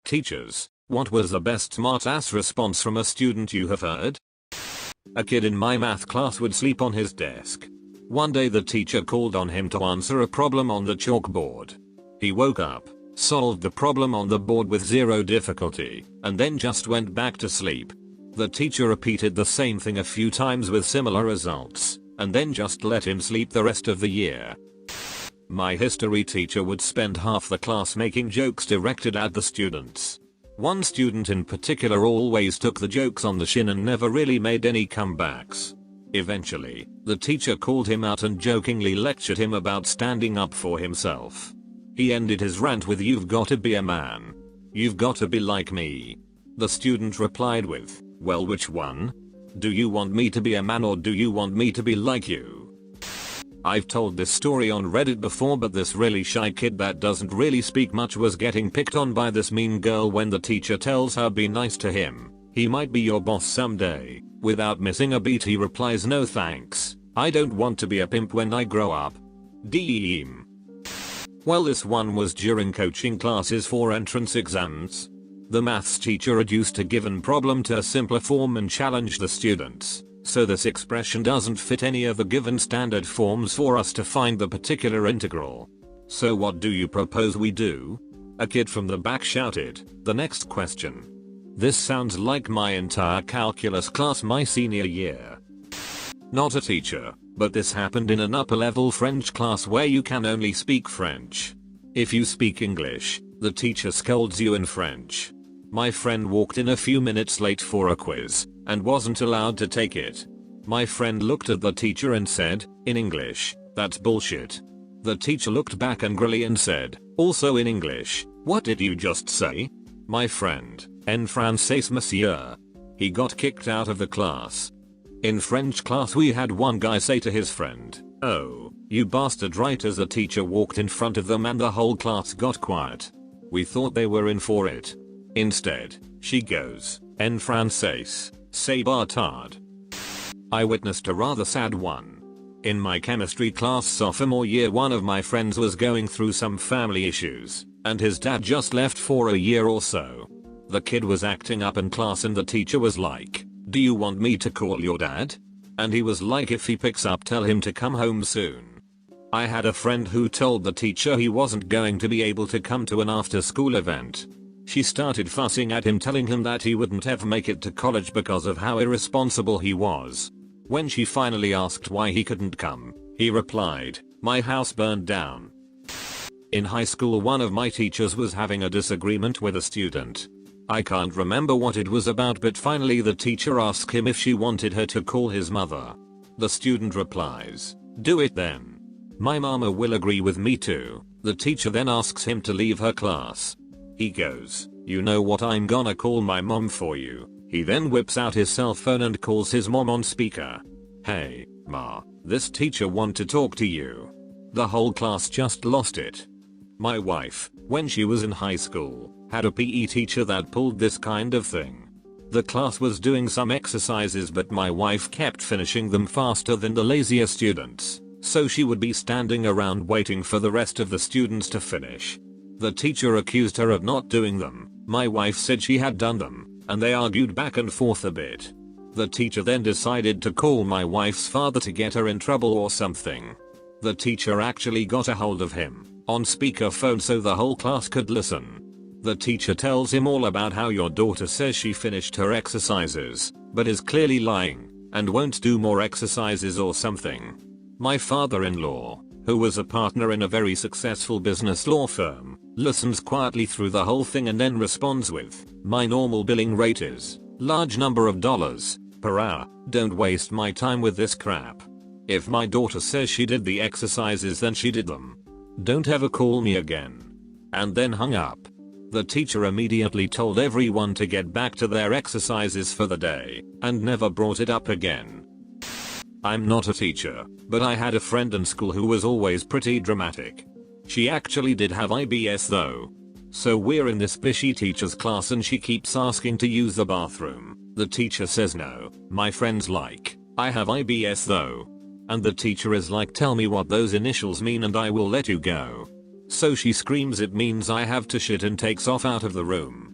Teachers, what was the best smartass response from a student you have heard? A kid in my math class would sleep on his desk. One day the teacher called on him to answer a problem on the chalkboard. He woke up, solved the problem on the board with zero difficulty, and then just went back to sleep. The teacher repeated the same thing a few times with similar results, and then just let him sleep the rest of the year. My history teacher would spend half the class making jokes directed at the students. One student in particular always took the jokes on the chin and never really made any comebacks. Eventually, the teacher called him out and jokingly lectured him about standing up for himself. He ended his rant with, "You've got to be a man. You've got to be like me." The student replied with, "Well, which one? Do you want me to be a man or do you want me to be like you?" I've told this story on Reddit before, but this really shy kid that doesn't really speak much was getting picked on by this mean girl when the teacher tells her be nice to him. He might be your boss someday. Without missing a beat he replies, "No thanks. I don't want to be a pimp when I grow up." Deem. Well, this one was during coaching classes for entrance exams. The maths teacher reduced a given problem to a simpler form and challenged the students. So this expression doesn't fit any of the given standard forms for us to find the particular integral. So what do you propose we do? A kid from the back shouted, "The next question." This sounds like my entire calculus class my senior year. Not a teacher, but this happened in an upper level French class where you can only speak French. If you speak English, the teacher scolds you in French. My friend walked in a few minutes late for a quiz and wasn't allowed to take it. My friend looked at the teacher and said, in English, "That's bullshit." The teacher looked back angrily and said, also in English, "What did you just say?" My friend, "En français, monsieur." He got kicked out of the class. In French class we had one guy say to his friend, "Oh, you bastard," right as the teacher walked in front of them and the whole class got quiet. We thought they were in for it. Instead, she goes, "En français, c'est bâtard." I witnessed a rather sad one. In my chemistry class sophomore year, one of my friends was going through some family issues, and his dad just left for a year or so. The kid was acting up in class and the teacher was like, "Do you want me to call your dad?" And he was like, "If he picks up, tell him to come home soon." I had a friend who told the teacher he wasn't going to be able to come to an after school event. She started fussing at him, telling him that he wouldn't ever make it to college because of how irresponsible he was. When she finally asked why he couldn't come, he replied, "My house burned down." In high school, one of my teachers was having a disagreement with a student. I can't remember what it was about, but finally the teacher asked him if she wanted her to call his mother. The student replies, "Do it then. My mama will agree with me too." The teacher then asks him to leave her class. He goes, "You know what, I'm gonna call my mom for you." He then whips out his cell phone and calls his mom on speaker. "Hey, ma, this teacher want to talk to you." The whole class just lost it. My wife, when she was in high school, had a PE teacher that pulled this kind of thing. The class was doing some exercises, but my wife kept finishing them faster than the lazier students, so she would be standing around waiting for the rest of the students to finish. The teacher accused her of not doing them. My wife said she had done them, and they argued back and forth a bit. The teacher then decided to call my wife's father to get her in trouble or something. The teacher actually got a hold of him on speakerphone so the whole class could listen. The teacher tells him all about how your daughter says she finished her exercises, but is clearly lying, and won't do more exercises or something. My father-in-law, who was a partner in a very successful business law firm, listens quietly through the whole thing and then responds with, "My normal billing rate is large number of dollars per hour. Don't waste my time with this crap. If my daughter says she did the exercises, then she did them. Don't ever call me again." And then hung up. The teacher immediately told everyone to get back to their exercises for the day, and never brought it up again. I'm not a teacher, but I had a friend in school who was always pretty dramatic. She actually did have IBS though. So we're in this bishy teacher's class and she keeps asking to use the bathroom. The teacher says no. My friend's like, "I have IBS though." And the teacher is like, "Tell me what those initials mean and I will let you go." So she screams, "It means I have to shit," and takes off out of the room.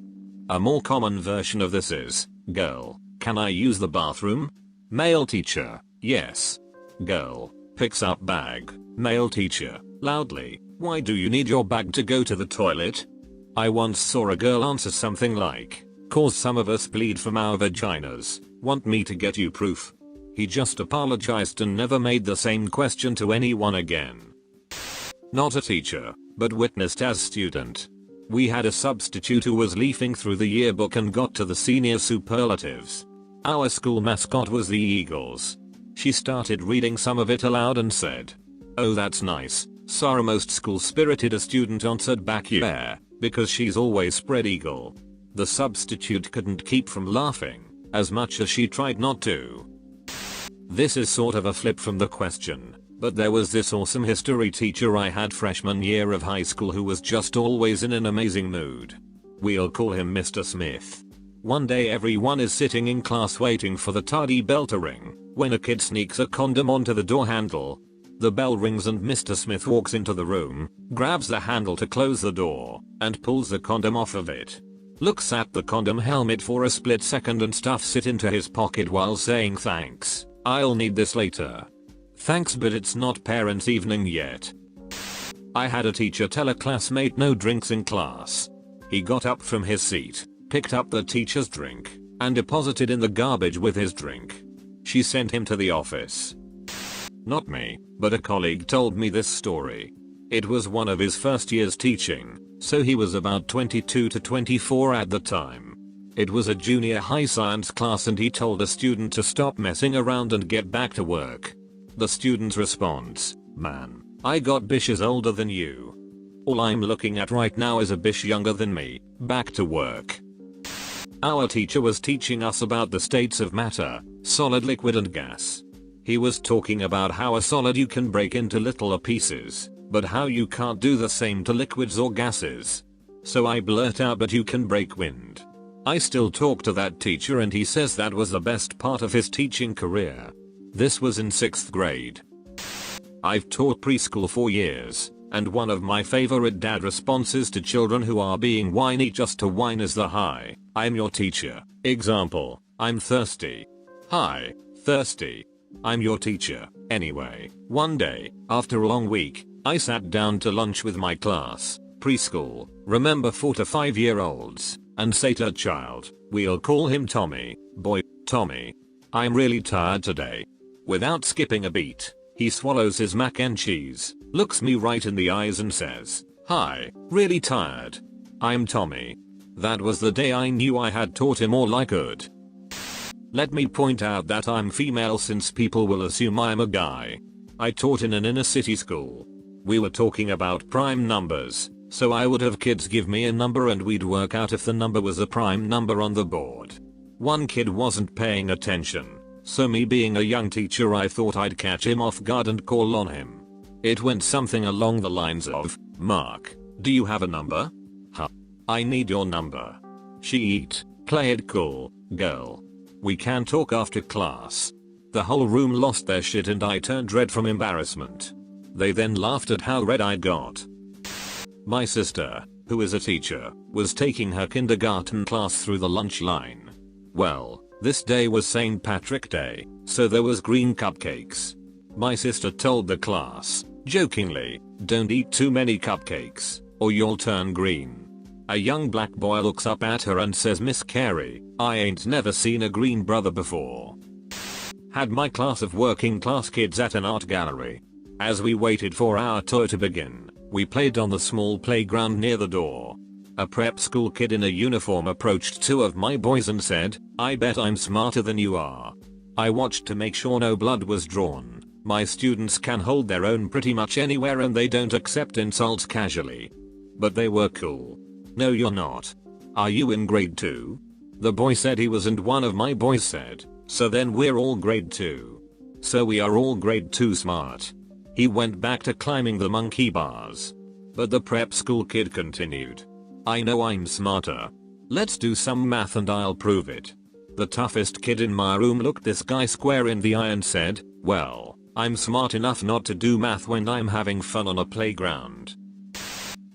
A more common version of this is, girl, can I use the bathroom? Male teacher, yes. Girl, picks up bag. Male teacher, loudly, why do you need your bag to go to the toilet? I once saw a girl answer something like, cause some of us bleed from our vaginas, want me to get you proof? He just apologized and never made the same question to anyone again. Not a teacher, but witnessed as student. We had a substitute who was leafing through the yearbook and got to the senior superlatives. Our school mascot was the Eagles. She started reading some of it aloud and said, "Oh, that's nice." Sorry, most school-spirited a student answered back, "Yeah, because she's always spread eagle." The substitute couldn't keep from laughing, as much as she tried not to. This is sort of a flip from the question, but there was this awesome history teacher I had freshman year of high school who was just always in an amazing mood. We'll call him Mr. Smith. One day everyone is sitting in class waiting for the tardy bell to ring, when a kid sneaks a condom onto the door handle. The bell rings and Mr. Smith walks into the room, grabs the handle to close the door, and pulls the condom off of it. Looks at the condom helmet for a split second and stuffs it into his pocket while saying, "Thanks, I'll need this later." Thanks, but it's not parents' evening yet. I had a teacher tell a classmate no drinks in class. He got up from his seat, picked up the teacher's drink, and deposited in the garbage with his drink. She sent him to the office. Not me, but a colleague told me this story. It was one of his first years teaching, so he was about 22 to 24 at the time. It was a junior high science class and he told a student to stop messing around and get back to work. The student's response, "Man, I got bitches older than you. All I'm looking at right now is a bitch younger than me, back to work." Our teacher was teaching us about the states of matter, solid, liquid and gas. He was talking about how a solid you can break into littler pieces, but how you can't do the same to liquids or gases. So I blurt out, "But you can break wind." I still talk to that teacher and he says that was the best part of his teaching career. This was in 6th grade. I've taught preschool for years, and one of my favorite dad responses to children who are being whiny just to whine is the "Hi, I'm your teacher." Example, "I'm thirsty." "Hi, thirsty. I'm your teacher." Anyway, one day, after a long week, I sat down to lunch with my class, preschool, remember 4 to 5-year-olds, and say to a child, we'll call him Tommy, "Boy, Tommy, I'm really tired today." Without skipping a beat, he swallows his mac and cheese, looks me right in the eyes and says, "Hi, really tired. I'm Tommy." That was the day I knew I had taught him all I could. Let me point out that I'm female since people will assume I'm a guy. I taught in an inner city school. We were talking about prime numbers, so I would have kids give me a number and we'd work out if the number was a prime number on the board. One kid wasn't paying attention, so me being a young teacher I thought I'd catch him off guard and call on him. It went something along the lines of, "Mark, do you have a number?" "Huh. I need your number." "She eat, play it cool, girl. We can talk after class." The whole room lost their shit and I turned red from embarrassment. They then laughed at how red I got. My sister, who is a teacher, was taking her kindergarten class through the lunch line. Well, this day was St. Patrick's Day, so there was green cupcakes. My sister told the class, jokingly, "Don't eat too many cupcakes, or you'll turn green." A young black boy looks up at her and says, "Miss Carey, I ain't never seen a green brother before." Had my class of working class kids at an art gallery. As we waited for our tour to begin, we played on the small playground near the door. A prep school kid in a uniform approached 2 of my boys and said, "I bet I'm smarter than you are." I watched to make sure no blood was drawn. My students can hold their own pretty much anywhere and they don't accept insults casually. But they were cool. "No, you're not. Are you in grade 2? The boy said he was and one of my boys said, "So then we're all grade 2. So we are all grade 2 smart." He went back to climbing the monkey bars. But the prep school kid continued, "I know I'm smarter. Let's do some math and I'll prove it." The toughest kid in my room looked this guy square in the eye and said, "Well, I'm smart enough not to do math when I'm having fun on a playground."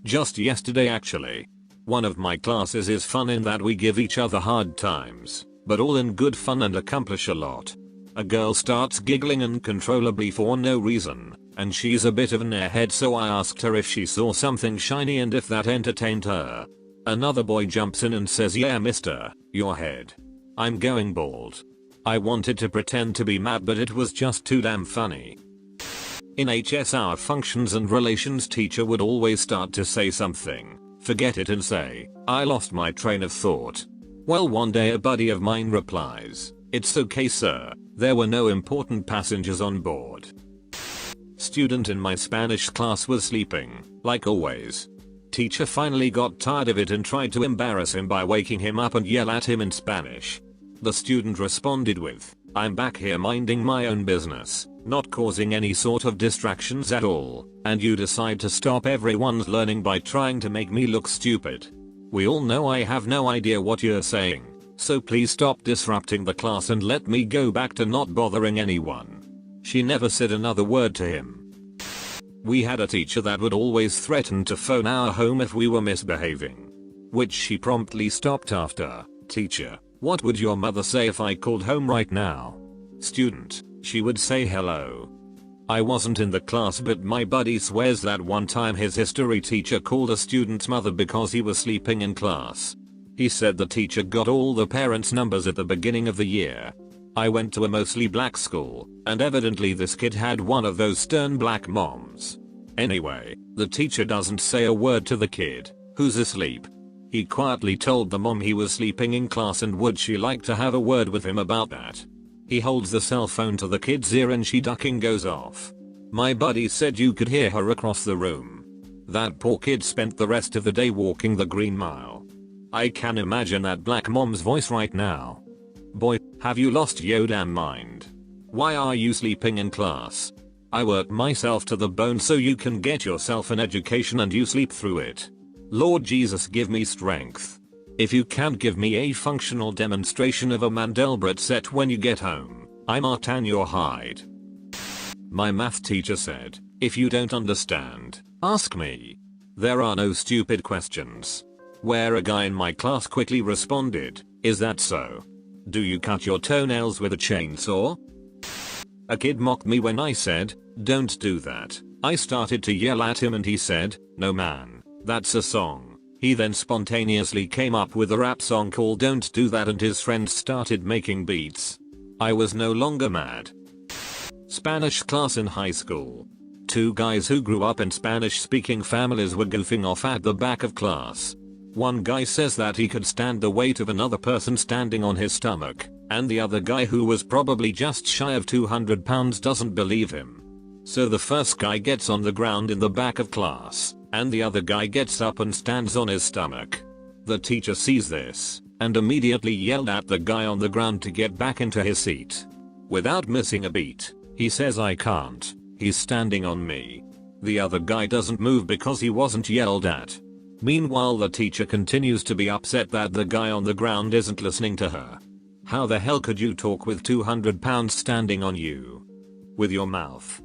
Just yesterday actually. One of my classes is fun in that we give each other hard times, but all in good fun and accomplish a lot. A girl starts giggling uncontrollably for no reason, and she's a bit of an airhead, so I asked her if she saw something shiny and if that entertained her. Another boy jumps in and says, "Yeah mister, your head. I'm going bald." I wanted to pretend to be mad, but it was just too damn funny. In HS, our functions and relations teacher would always start to say something, forget it and say, "I lost my train of thought." Well, one day a buddy of mine replies, "It's okay sir, there were no important passengers on board." Student in my Spanish class was sleeping, like always. Teacher finally got tired of it and tried to embarrass him by waking him up and yell at him in Spanish. The student responded with, "I'm back here minding my own business, not causing any sort of distractions at all, and you decide to stop everyone's learning by trying to make me look stupid. We all know I have no idea what you're saying, so please stop disrupting the class and let me go back to not bothering anyone." She never said another word to him. We had a teacher that would always threaten to phone our home if we were misbehaving, which she promptly stopped after. Teacher: "What would your mother say if I called home right now?" Student: "She would say hello." I wasn't in the class, but my buddy swears that one time his history teacher called a student's mother because he was sleeping in class. He said the teacher got all the parents' numbers at the beginning of the year. I went to a mostly black school, and evidently this kid had one of those stern black moms. Anyway, the teacher doesn't say a word to the kid, who's asleep. He quietly told the mom he was sleeping in class and would she like to have a word with him about that. He holds the cell phone to the kid's ear and she ducking goes off. My buddy said you could hear her across the room. That poor kid spent the rest of the day walking the Green Mile. I can imagine that black mom's voice right now. Boy, have you lost your damn mind? Why are you sleeping in class? I work myself to the bone so you can get yourself an education and you sleep through it. Lord Jesus, give me strength. If you can't give me a functional demonstration of a Mandelbrot set when you get home, I might tan your hide. My math teacher said, "If you don't understand, ask me. There are no stupid questions." Where a guy in my class quickly responded, "Is that so? Do you cut your toenails with a chainsaw?" A kid mocked me when I said, "Don't do that." I started to yell at him and he said, "No man, that's a song." He then spontaneously came up with a rap song called "Don't Do That" and his friends started making beats. I was no longer mad. Spanish class in high school. Two guys who grew up in Spanish speaking families were goofing off at the back of class. One guy says that he could stand the weight of another person standing on his stomach, and the other guy, who was probably just shy of 200 pounds, doesn't believe him. So the first guy gets on the ground in the back of class, and the other guy gets up and stands on his stomach. The teacher sees this, and immediately yelled at the guy on the ground to get back into his seat. Without missing a beat, he says, "I can't, he's standing on me." The other guy doesn't move because he wasn't yelled at. Meanwhile, the teacher continues to be upset that the guy on the ground isn't listening to her. How the hell could you talk with 200 pounds standing on you? With your mouth.